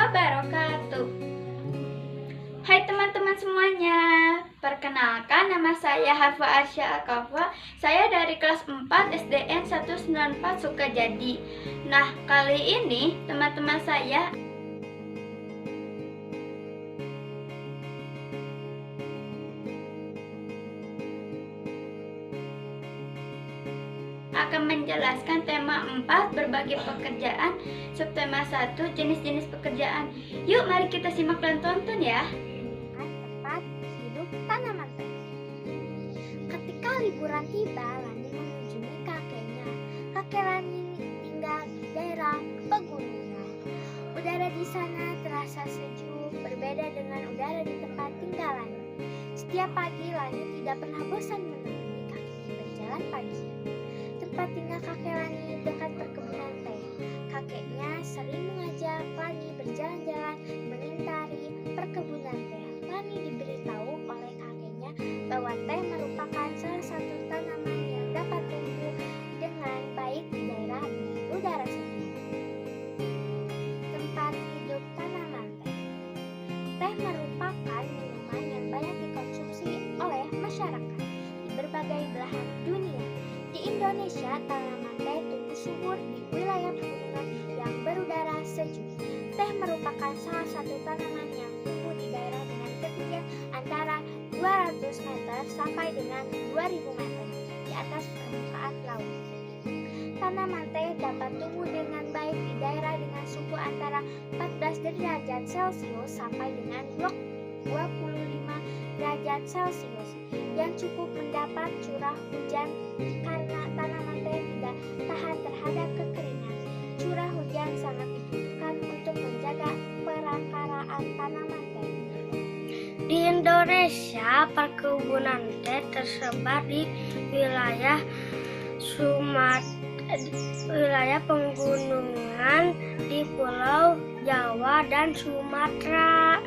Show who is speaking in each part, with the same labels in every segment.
Speaker 1: wabarakatuh. Hai teman-teman semuanya, perkenalkan nama saya Hafa Arsya Akafa. Saya dari kelas 4 SDN 194 Sukajadi. Nah, kali ini teman-teman saya akan menjelaskan tema 4 berbagi pekerjaan, subtema 1 jenis-jenis pekerjaan. Yuk mari kita simak dan tonton ya.
Speaker 2: Tempat hidup tanaman teh. Ketika liburan tiba, Lani mengunjungi kakeknya. Kakek Lani tinggal di daerah pegunungan. Udara di sana terasa sejuk, berbeda dengan udara di tempat tinggal Lani. Setiap pagi Lani tidak pernah bosan menemani kakeknya berjalan pagi. Tempat tinggal kakek Lani dekat perkebunan teh. Kakeknya sering mengajak Lani berjalan-jalan mengintari perkebunan teh. Lani diberitahu oleh kakeknya bahwa teh merupakan salah satu tanaman yang dapat tumbuh dengan baik di daerah berudara sejuk. Tempat hidup tanaman teh. Teh merupakan minuman yang banyak dikonsumsi oleh masyarakat di berbagai belahan dunia. Di Indonesia, tanaman teh tumbuh subur di wilayah pegunungan yang berudara sejuk. Teh merupakan salah satu tanaman yang tumbuh di daerah dengan ketinggian antara 200 meter sampai dengan 2000 meter di atas permukaan laut. Tanaman teh dapat tumbuh dengan baik di daerah dengan suhu antara 14 derajat Celcius sampai dengan 25 derajat Celcius yang cukup mendapat curah hujan karena tanaman teh tidak tahan terhadap kekeringan. Curah hujan sangat dibutuhkan untuk menjaga perakaraan tanaman teh. Di Indonesia, perkebunan teh tersebar di wilayah wilayah pegunungan di Pulau Jawa dan Sumatera.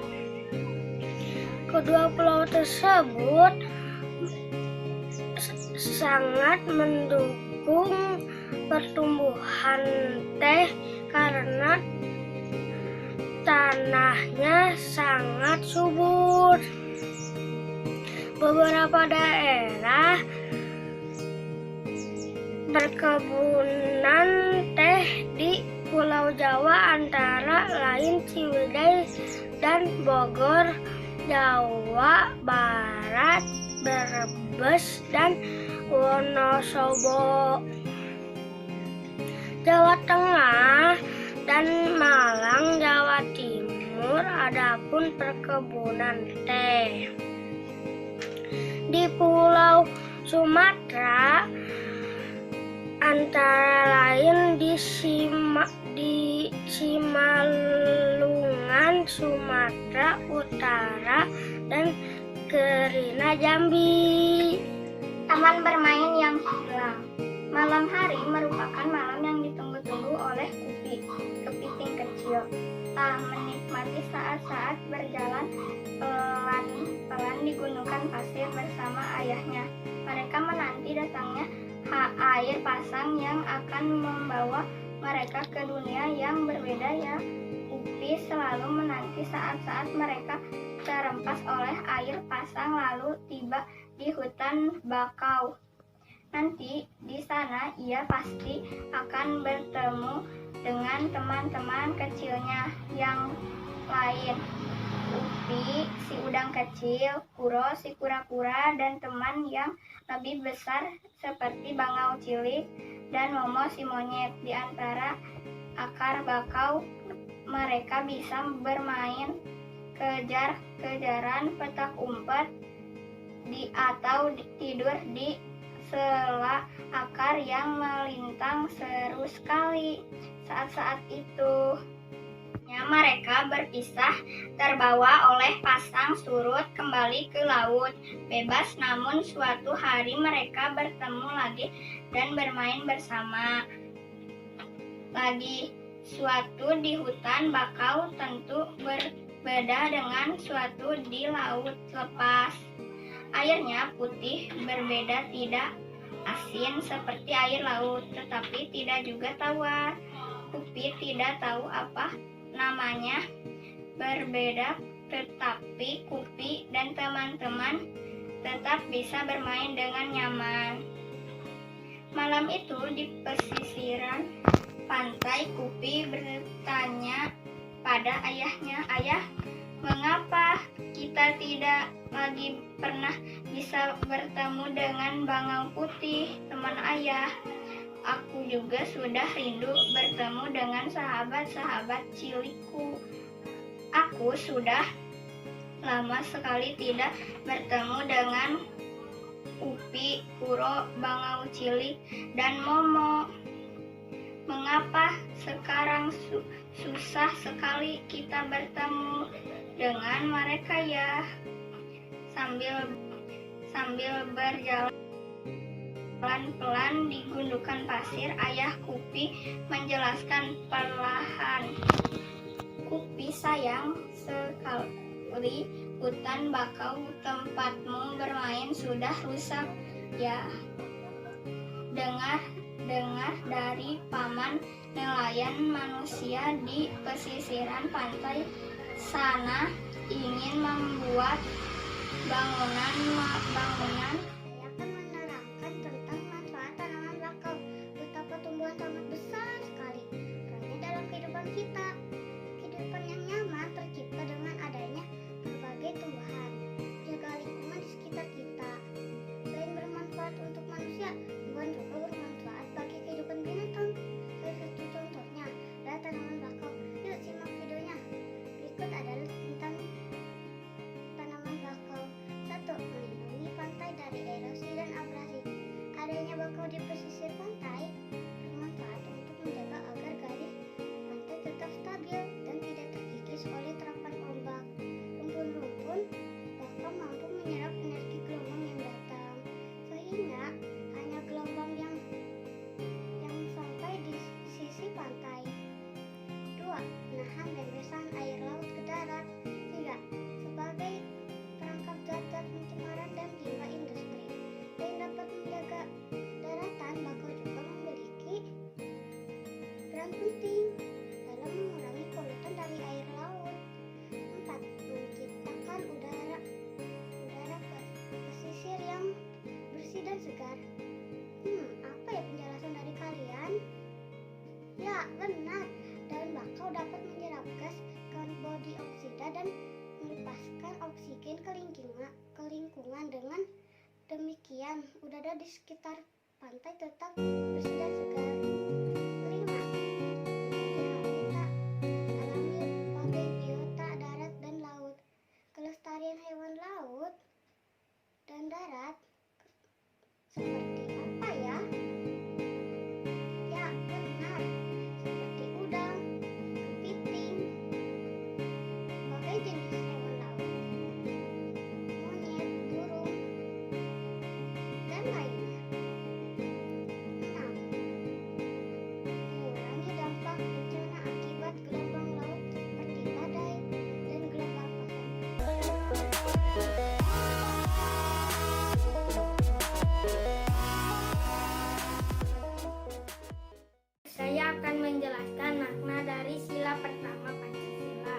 Speaker 2: Kedua pulau tersebut sangat mendukung pertumbuhan teh karena tanahnya sangat subur. Beberapa daerah perkebunan teh di Pulau Jawa antara lain Ciwidey dan Bogor, Jawa Barat, Brebes, dan Wonosobo. Jawa Tengah dan Malang, Jawa Timur, adapun perkebunan teh. Di Pulau Sumatera antara lain di Simalungun, Sumatera Utara, dan Kerina, Jambi.
Speaker 1: Taman bermain yang hilang. Malam hari merupakan malam yang ditunggu-tunggu oleh Kupi, kepiting kecil. Tak menikmati saat-saat berjalan pelan di gunungan pasir bersama ayahnya. Mereka menanti datangnya air pasang yang akan membawa mereka ke dunia yang berbeda ya. Kupi selalu menanti saat-saat mereka terempas oleh air pasang lalu tiba di hutan bakau. Nanti di sana ia pasti akan bertemu dengan teman-teman kecilnya yang lain. Upi, si udang kecil, Kuro, si kura-kura, dan teman yang lebih besar seperti bangau cilik, dan Momo, si monyet. Di antara akar bakau, mereka bisa bermain kejar-kejaran, petak umpet, atau tidur di sela akar yang melintang. Seru sekali saat-saat itu. Mereka berpisah, terbawa oleh pasang surut kembali ke laut bebas. Namun suatu hari mereka bertemu lagi dan bermain bersama lagi. Suatu di hutan bakau tentu berbeda dengan suatu di laut lepas. Airnya putih, berbeda, tidak asin seperti air laut, tetapi tidak juga tawar. Kupi tidak tahu apa namanya berbeda, tetapi Kupi dan teman-teman tetap bisa bermain dengan nyaman. Malam itu di pesisiran pantai, Kupi bertanya pada ayahnya, "Ayah, mengapa kita tidak lagi pernah bisa bertemu dengan Bangau Putih, teman ayah? Aku juga sudah rindu bertemu dengan sahabat-sahabat cilikku. Aku sudah lama sekali tidak bertemu dengan Upi, Kuro, Bangau Cilik, dan Momo. Mengapa sekarang susah sekali kita bertemu dengan mereka ya?" Sambil berjalan pelan-pelan di gundukan pasir, ayah Kupi menjelaskan perlahan. "Kupi sayang sekali, hutan bakau tempatmu bermain sudah rusak ya. Dengar dari paman nelayan manusia di pesisiran pantai sana ingin membuat bangunan.
Speaker 2: Saya akan menerangkan tentang manfaat tanaman bakau. Betapa tumbuhan sangat besar sekali perannya dalam kehidupan kita. Kehidupan yang nyaman tercipta dengan adanya berbagai tumbuhan. Jaga lingkungan di sekitar kita. Selain bermanfaat untuk manusia, tumbuhan juga bermanfaat bagi kehidupan binatang. Salah satu contohnya adalah tanaman bakau. Yuk simak videonya. Berikut adalah tentang tanaman bakau. 1. Melindungi pantai dari erosi dan abrasi. Adanya bakau di pesisir pantai bermanfaat untuk menjaga agar garis pantai tetap stabil dan tidak terkikis oleh terapan ombak. Rumpun-rumpun bakau mampu menyerap energi gelombang yang datang, sehingga hanya gelombang yang sampai di sisi pantai. 2. Menahan rembesan air laut ke darat. 3. Sebagai perangkap zat-zat pencemaran dan limbah industri yang dapat menjaga daratan, bakau juga memiliki peran penting dalam mengurangi polutan dari air laut. 4. Menciptakan udara pesisir yang bersih dan segar. Apa ya penjelasan dari kalian? Ya, benar. Daun bakau dapat menyerap gas karbon dioksida dan melepaskan oksigen ke lingkungan. Dengan demikian, udara di sekitar pantai tetap bersih dan segar. 5. Alami berbagai biota darat dan laut. Kelestarian hewan laut dan darat seperti apa ya? Ya, benar. Seperti udang, kepiting, berbagai jenis hewan laut, monyet, burung, dan lainnya. 6. Mengurangi dampak bencana akibat gelombang laut seperti badai dan gelombang pasang.
Speaker 1: Saya akan menjelaskan makna dari sila pertama Pancasila.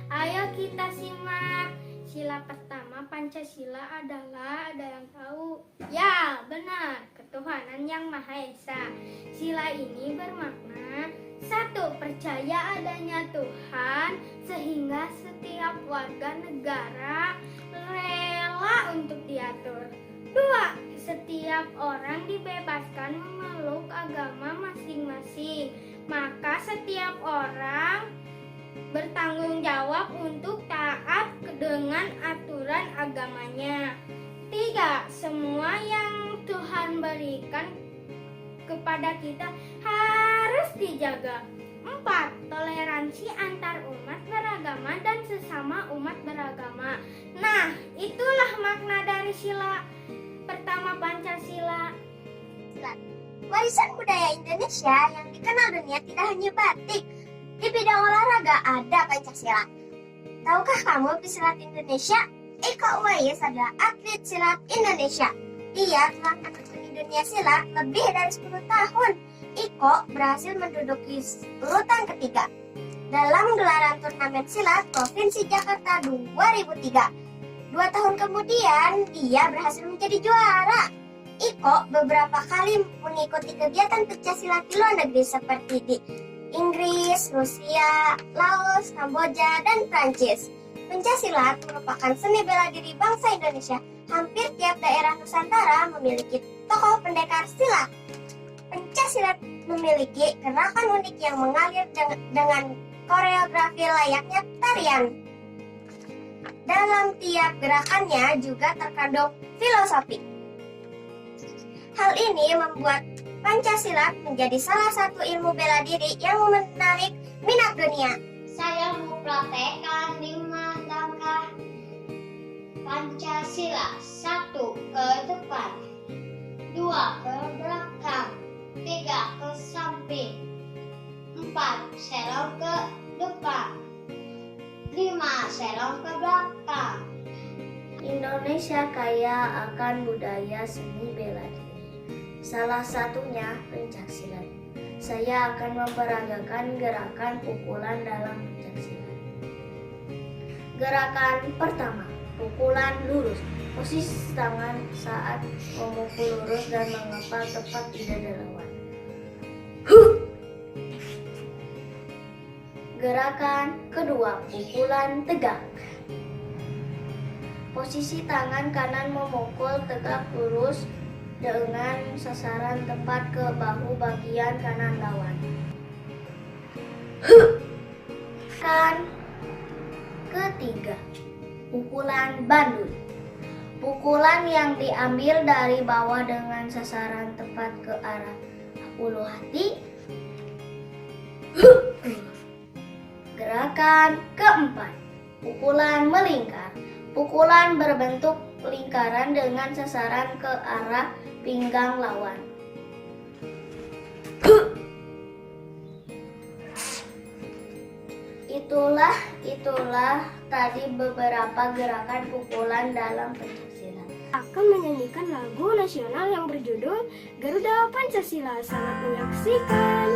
Speaker 1: Ayo kita simak. Sila pertama Pancasila adalah, ada yang tahu? Ya, benar, ketuhanan yang Maha Esa. Sila ini bermakna 1. Percaya adanya Tuhan sehingga setiap warga negara rela untuk diatur. 2. Setiap orang dibebaskan memeluk agama masing-masing, maka setiap orang bertanggung jawab untuk taat dengan aturan agamanya. 3. Semua yang Tuhan berikan kepada kita harus dijaga. 4. Toleransi antar umat beragama dan sesama umat beragama. Nah, itulah makna dari sila pertama Pancasila.
Speaker 2: Warisan budaya Indonesia yang dikenal dunia tidak hanya batik. Di bidang olahraga ada Pancasila. Tahukah kamu pesilat Indonesia? Iko Uwais adalah atlet silat Indonesia. Ia telah menekuni dunia silat lebih dari 10 tahun. Iko berhasil menduduki urutan ketiga.
Speaker 3: dalam gelaran turnamen silat Provinsi Jakarta 2003. 2 tahun kemudian, dia berhasil menjadi juara. Iko beberapa kali mengikuti kegiatan pencak di luar negeri seperti di Inggris, Rusia, Laos, Kamboja, dan Prancis. Pencak merupakan seni bela diri bangsa Indonesia. Hampir tiap daerah Nusantara memiliki tokoh pendekar silat. Pencak memiliki gerakan unik yang mengalir dengan koreografi layaknya tarian. Dalam tiap gerakannya juga terkandung filosofi. Hal ini membuat Pancasilat menjadi salah satu ilmu bela diri yang menarik minat dunia.
Speaker 4: Saya mempraktekkan 5 langkah Pancasila. 1. Ke depan, 2. ke belakang, 3. ke samping, 4. serong ke depan, 5. serong ke belakang.
Speaker 2: Indonesia kaya akan budaya seni bela diri. Salah satunya pencaksilat. Saya akan memperagakan gerakan pukulan dalam pencaksilat. Gerakan pertama, pukulan lurus. Posisi tangan saat memukul lurus dan mengepal tepat di dada lawan. Gerakan kedua, pukulan tegak. Posisi tangan kanan memukul tegak lurus dengan sasaran tepat ke bahu bagian kanan lawan. Gerakan ketiga, pukulan bandul. Pukulan yang diambil dari bawah dengan sasaran tepat ke arah ulu hati. Gerakan keempat, pukulan melingkar. Pukulan berbentuk lingkaran dengan sasaran ke arah pinggang lawan. Itulah tadi beberapa gerakan pukulan dalam pencaksilat.
Speaker 5: Akan menyanyikan lagu nasional yang berjudul Garuda Pancasila. Selamat menyaksikan.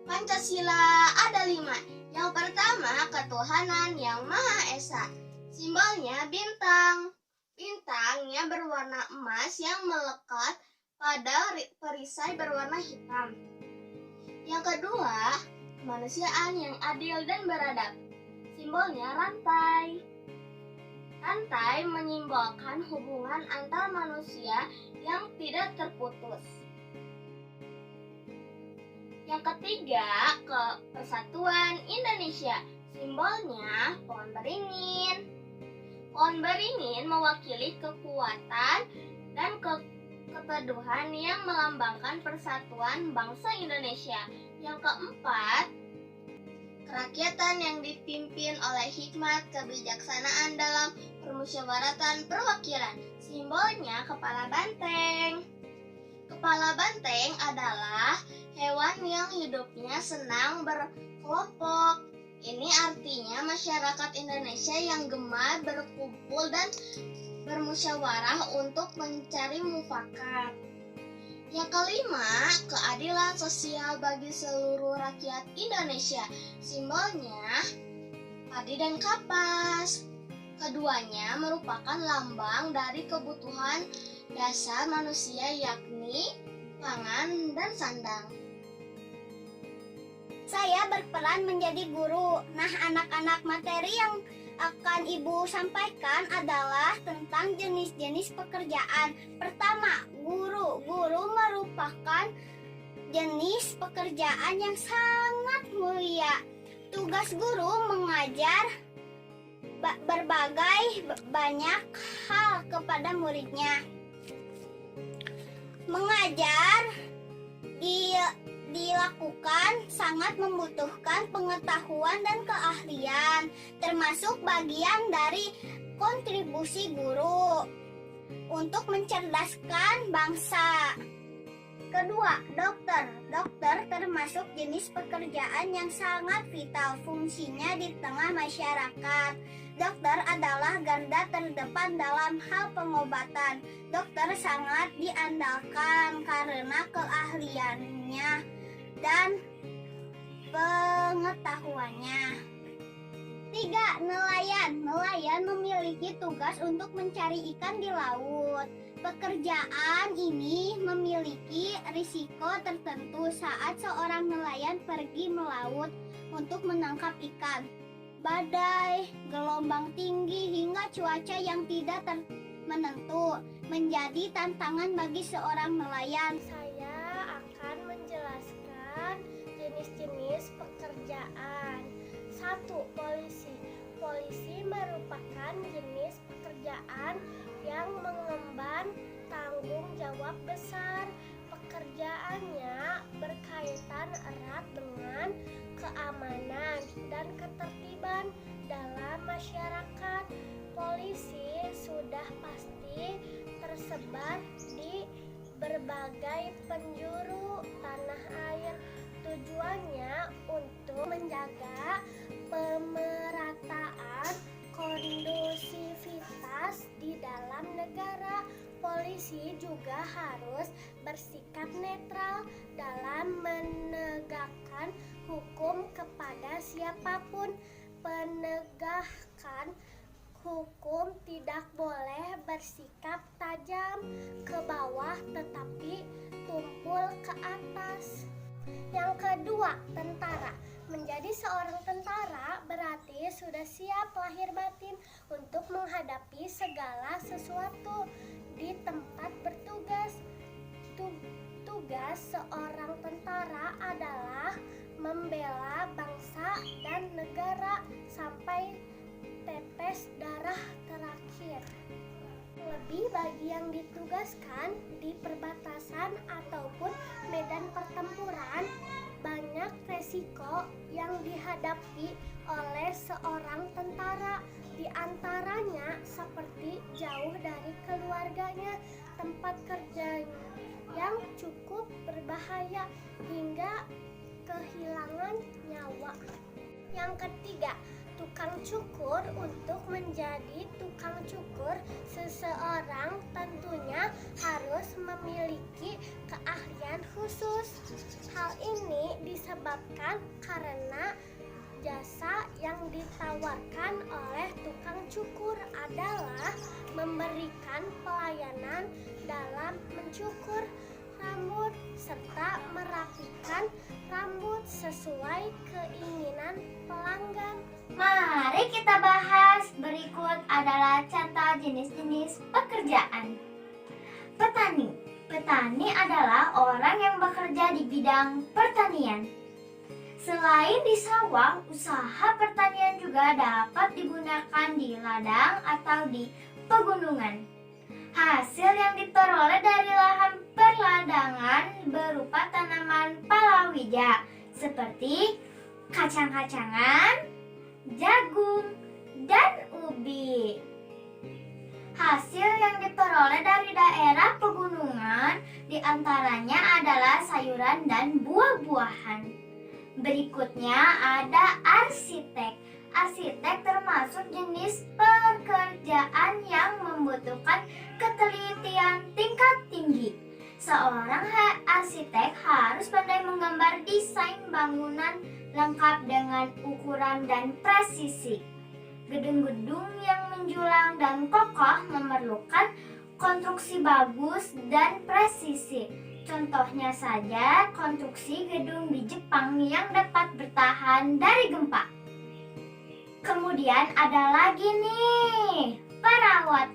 Speaker 3: Pancasila ada 5. Yang pertama, ketuhanan yang Maha Esa. Simbolnya bintang. Bintangnya berwarna emas yang melekat pada perisai berwarna hitam. Yang kedua, kemanusiaan yang adil dan beradab. Simbolnya rantai. Rantai menyimbolkan hubungan antar manusia yang tidak terputus. Yang ketiga, persatuan Indonesia. Simbolnya pohon beringin. Pohon beringin mewakili kekuatan dan keteduhan yang melambangkan persatuan bangsa Indonesia. Yang keempat,
Speaker 4: kerakyatan yang dipimpin oleh hikmat kebijaksanaan dalam permusyawaratan perwakilan. Simbolnya kepala banteng. Kepala banteng adalah hewan yang hidupnya senang berkelompok. Ini artinya masyarakat Indonesia yang gemar berkumpul dan bermusyawarah untuk mencari mufakat. Yang kelima, keadilan sosial bagi seluruh rakyat Indonesia. Simbolnya padi dan kapas. Keduanya merupakan lambang dari kebutuhan dasar manusia, yakni pangan dan sandang.
Speaker 1: Saya berperan menjadi guru. Nah, anak-anak, materi yang akan Ibu sampaikan adalah tentang jenis-jenis pekerjaan. Pertama, guru. Guru merupakan jenis pekerjaan yang sangat mulia. Tugas guru mengajar berbagai banyak hal kepada muridnya. Mengajar dilakukan sangat membutuhkan pengetahuan dan keahlian, termasuk bagian dari kontribusi guru untuk mencerdaskan bangsa. Kedua, dokter. Dokter termasuk jenis pekerjaan yang sangat vital fungsinya di tengah masyarakat. Dokter adalah garda terdepan dalam hal pengobatan. Dokter sangat diandalkan karena keahliannya dan pengetahuannya. Tiga, nelayan. Nelayan memiliki tugas untuk mencari ikan di laut. Pekerjaan ini memiliki risiko tertentu saat seorang nelayan pergi melaut untuk menangkap ikan. Badai, gelombang tinggi, hingga cuaca yang tidak menentu menjadi tantangan bagi seorang nelayan.
Speaker 2: Saya akan menjelaskan jenis-jenis pekerjaan. 1. Polisi. Polisi merupakan jenis pekerjaan yang mengemban tanggung jawab besar. Pekerjaannya berkaitan erat dengan keamanan dan ketertiban dalam masyarakat. Polisi sudah pasti tersebar di berbagai penjuru tanah air. Tujuannya untuk menjaga pemerataan kondusivitas di dalam negara. Polisi juga harus bersikap netral dalam menegakkan hukum kepada siapapun. Penegakkan hukum tidak boleh bersikap tajam ke bawah tetapi tumpul ke atas. Yang kedua, tentara. Menjadi seorang tentara berarti sudah siap lahir batin untuk menghadapi segala sesuatu di tempat bertugas. Tugas seorang tentara adalah membela bangsa dan negara sampai tetes darah terakhir. Lebih bagi yang ditugaskan di perbatasan ataupun medan pertempuran, banyak resiko yang dihadapi oleh seorang tentara. Di antaranya seperti jauh dari keluarganya, tempat kerjanya yang cukup berbahaya, hingga kehilangan nyawa. Yang ketiga, tukang cukur. Untuk menjadi tukang cukur, seseorang tentunya harus memiliki keahlian khusus. Hal ini disebabkan karena jasa yang ditawarkan oleh tukang cukur adalah memberikan pelayanan dalam mencukur rambut serta merapikan rambut sesuai keinginan pelanggan.
Speaker 3: Mari kita bahas. Berikut adalah contoh jenis-jenis pekerjaan. Petani. Petani adalah orang yang bekerja di bidang pertanian. Selain di sawah, usaha pertanian juga dapat digunakan di ladang atau di pegunungan. Hasil yang diperoleh dari lahan perladangan berupa tanaman palawija seperti
Speaker 2: kacang-kacangan, jagung, dan ubi. Hasil yang diperoleh dari daerah pegunungan diantaranya adalah sayuran dan buah-buahan. Berikutnya ada arsitek. Arsitek termasuk jenis pekerjaan yang membutuhkan ketelitian tingkat tinggi. Seorang arsitek harus pandai menggambar desain bangunan lengkap dengan ukuran dan presisi. Gedung-gedung yang menjulang dan kokoh memerlukan konstruksi bagus dan presisi. Contohnya saja konstruksi gedung di Jepang yang dapat bertahan dari gempa. Kemudian ada lagi nih, perawat.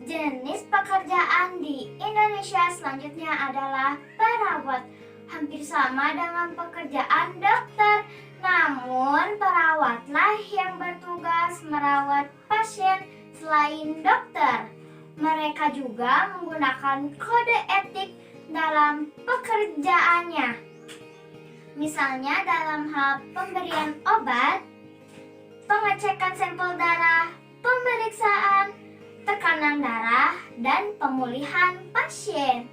Speaker 2: Jenis pekerjaan di Indonesia selanjutnya adalah perawat. Hampir sama dengan pekerjaan dokter, namun perawatlah yang bertugas merawat pasien selain dokter. Mereka juga menggunakan kode etik dalam pekerjaannya. Misalnya dalam hal pemberian obat, pengecekan sampel darah, pemeriksaan tekanan darah, dan pemulihan pasien.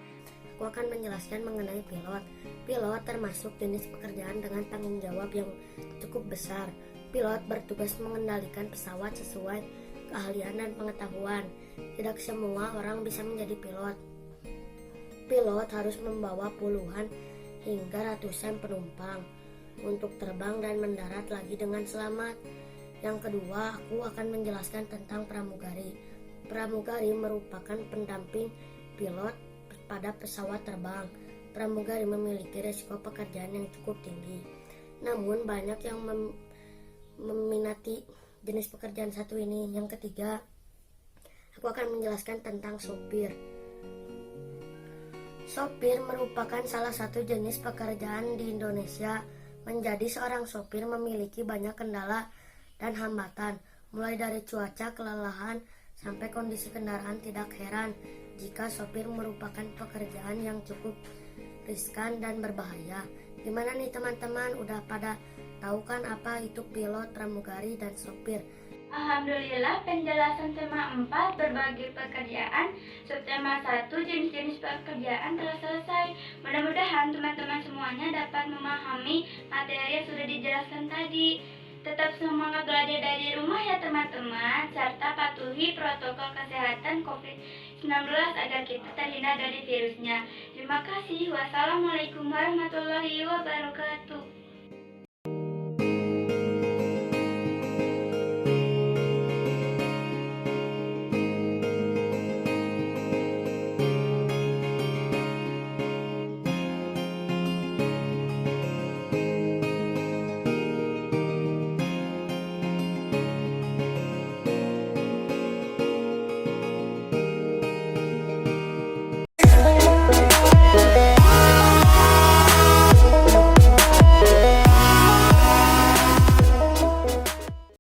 Speaker 5: Aku akan menjelaskan mengenai pilot. Pilot termasuk jenis pekerjaan dengan tanggung jawab yang cukup besar. Pilot bertugas mengendalikan pesawat sesuai keahlian dan pengetahuan. Tidak semua orang bisa menjadi pilot. Pilot harus membawa puluhan hingga ratusan penumpang untuk terbang dan mendarat lagi dengan selamat. Yang kedua, aku akan menjelaskan tentang pramugari. Pramugari merupakan pendamping pilot pada pesawat terbang. Pramugari memiliki risiko pekerjaan yang cukup tinggi. Namun banyak yang meminati jenis pekerjaan satu ini. Yang ketiga, aku akan menjelaskan tentang sopir. Sopir merupakan salah satu jenis pekerjaan di Indonesia. Menjadi seorang sopir memiliki banyak kendala dan hambatan, mulai dari cuaca, kelelahan, sampai kondisi kendaraan. Tidak heran jika sopir merupakan pekerjaan yang cukup riskan dan berbahaya. Gimana nih teman-teman, udah pada tahu kan apa itu pilot, pramugari, dan sopir?
Speaker 1: Alhamdulillah, penjelasan tema 4 berbagai pekerjaan, subtema 1 jenis-jenis pekerjaan telah selesai. Mudah-mudahan teman-teman semuanya dapat memahami materi yang sudah dijelaskan tadi. Tetap semangat belajar dari rumah ya teman-teman, serta patuhi protokol kesehatan COVID-19 agar kita terhindar dari virusnya. Terima kasih. Wassalamualaikum warahmatullahi wabarakatuh.